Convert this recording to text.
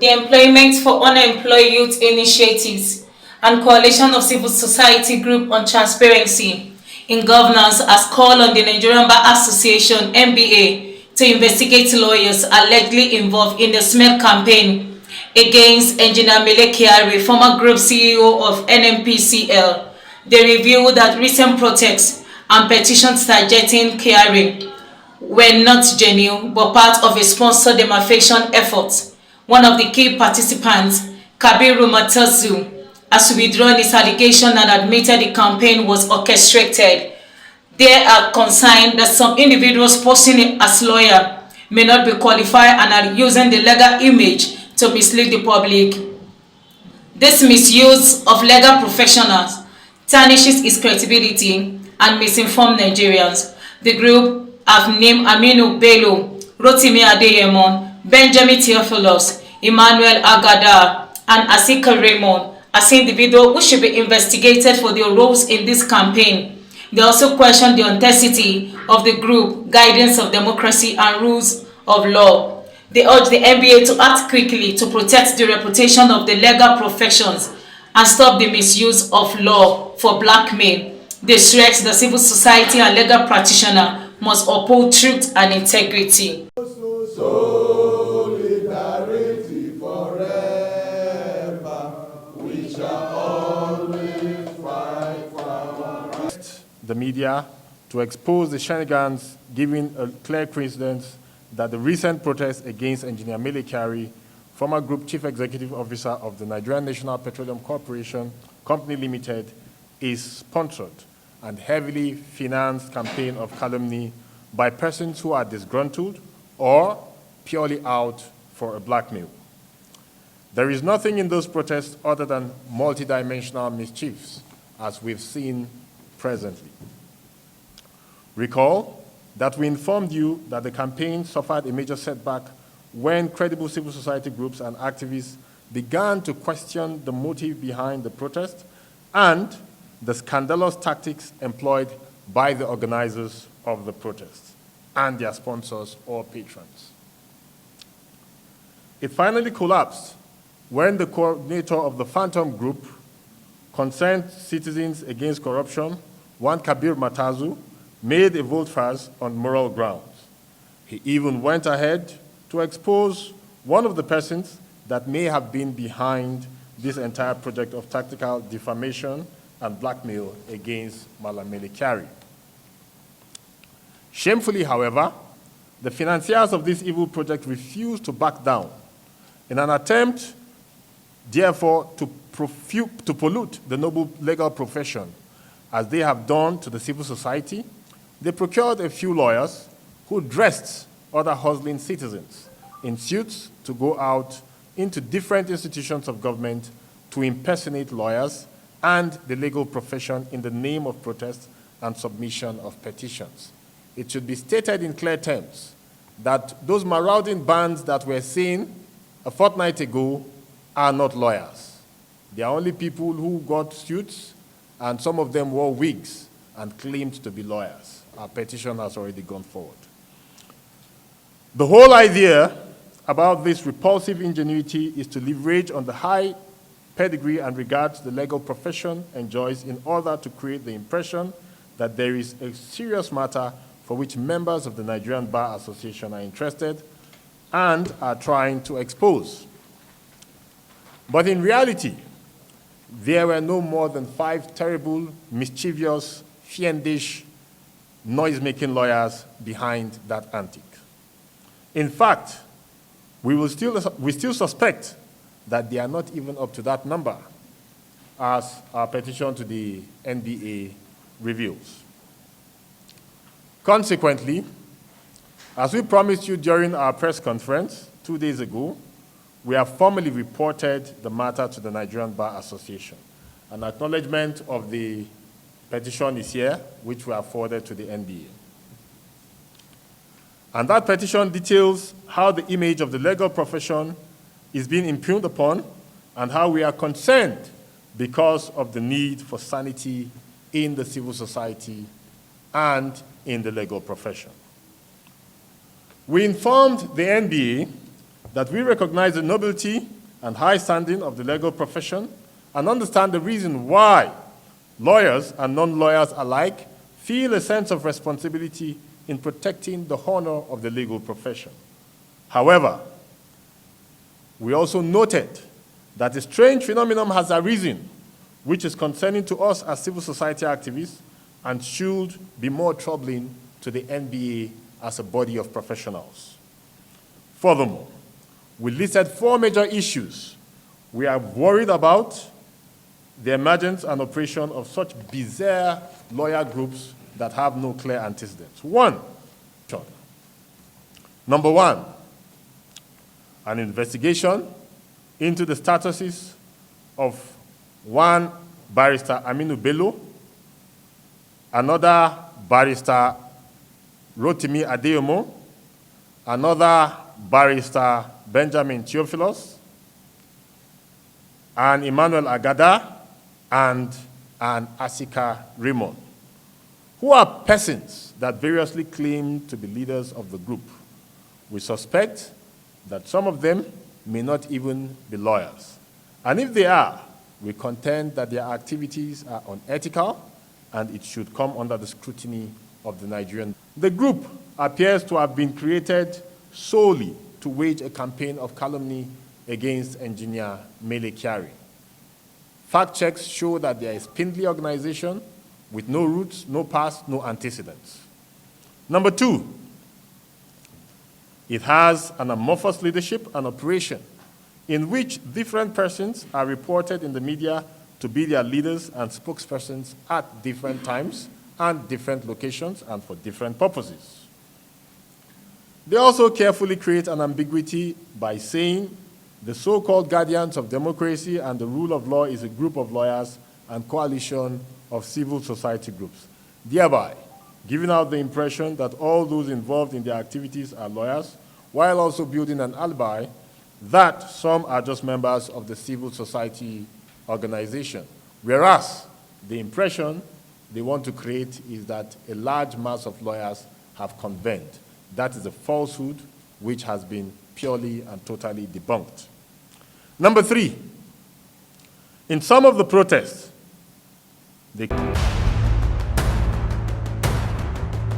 the Employment for Unemployed Youth Initiatives, and Coalition of Civil Society Group on Transparency in Governance has called on the Nigerian Bar Association (NBA) to investigate lawyers allegedly involved in the smear campaign against Engineer Mele, Kyari, former group CEO of NMPCL. They revealed that recent protests and petitions targeting Kyari were not genuine but part of a sponsored demarcation effort. One of the key participants, Kabiru Matazu, has withdrawn his allegation and admitted the campaign was orchestrated. They are concerned that some individuals posing as lawyer may not be qualified and are using the legal image to mislead the public. This misuse of legal professionals tarnishes its credibility and misinforms Nigerians. The group have named Aminu Bello, Rotimi Adeyemon, Benjamin Theophilus, Emmanuel Agada, and Asika Raymond as individuals who should be investigated for their roles in this campaign. They also question the authenticity of the group, guidance of democracy, and rules of law. They urge the NBA to act quickly to protect the reputation of the legal professions and stop the misuse of law for blackmail. They stress the civil society and legal practitioner must uphold truth and integrity. Solidarity forever. We shall always fight for our rights. The media to expose the shenanigans, giving a clear coincidence that the recent protests against Engineer Mele Kyari, former Group Chief Executive Officer of the Nigerian National Petroleum Corporation Company Limited, is sponsored and heavily financed campaign of calumny by persons who are disgruntled or purely out for a blackmail. There is nothing in those protests other than multidimensional mischiefs, as we've seen presently. Recall that we informed you that the campaign suffered a major setback when credible civil society groups and activists began to question the motive behind the protest and the scandalous tactics employed by the organizers of the protests and their sponsors or patrons. It finally collapsed when the coordinator of the Phantom Group, Concerned Citizens Against Corruption, one Kabir Matazu, made a volte-face on moral grounds. He even went ahead to expose one of the persons that may have been behind this entire project of tactical defamation and blackmail against Mele Kyari. Shamefully, however, the financiers of this evil project refused to back down in an attempt, therefore, to pollute the noble legal profession, as they have done to the civil society. They procured a few lawyers who dressed other hustling citizens in suits to go out into different institutions of government to impersonate lawyers and the legal profession in the name of protest and submission of petitions. It should be stated in clear terms that those marauding bands that were seen a fortnight ago are not lawyers. They are only people who got suits, and some of them wore wigs and claimed to be lawyers. Our petition has already gone forward. The whole idea about this repulsive ingenuity is to leverage on the high pedigree and regard the legal profession enjoys in order to create the impression that there is a serious matter for which members of the Nigerian Bar Association are interested and are trying to expose. But in reality, there were no more than 5 terrible, mischievous, fiendish, noise-making lawyers behind that antic. In fact, we still suspect that they are not even up to that number, as our petition to the NBA reveals. Consequently, as we promised you during our press conference 2 days ago, we have formally reported the matter to the Nigerian Bar Association. An acknowledgement of the petition is here, which we have forwarded to the NBA. And that petition details how the image of the legal profession is being impugned upon and how we are concerned because of the need for sanity in the civil society and in the legal profession. We informed the NBA that we recognize the nobility and high standing of the legal profession and understand the reason why lawyers and non-lawyers alike feel a sense of responsibility in protecting the honor of the legal profession. However, we also noted that a strange phenomenon has arisen, which is concerning to us as civil society activists and should be more troubling to the NBA as a body of professionals. Furthermore, we listed 4 major issues we are worried about: the emergence and operation of such bizarre lawyer groups that have no clear antecedents. Number one, an investigation into the statuses of one barrister Aminu Bello, another barrister Rotimi Adeyomo, another barrister Benjamin Theophilus, and Emmanuel Agada, and an Asika Raymond, who are persons that variously claim to be leaders of the group. We suspect that some of them may not even be lawyers. And if they are, we contend that their activities are unethical and it should come under the scrutiny of the Nigerian. The group appears to have been created solely to wage a campaign of calumny against engineer Mele Kyari. Fact checks show that they are a spindly organization with no roots, no past, no antecedents. Number two, it has an amorphous leadership and operation in which different persons are reported in the media to be their leaders and spokespersons at different times and different locations and for different purposes. They also carefully create an ambiguity by saying the so-called guardians of democracy and the rule of law is a group of lawyers and coalition of civil society groups, thereby giving out the impression that all those involved in their activities are lawyers, while also building an alibi that some are just members of the civil society organization, whereas the impression they want to create is that a large mass of lawyers have convened. That is a falsehood which has been purely and totally debunked. Number three, in some of the protests, they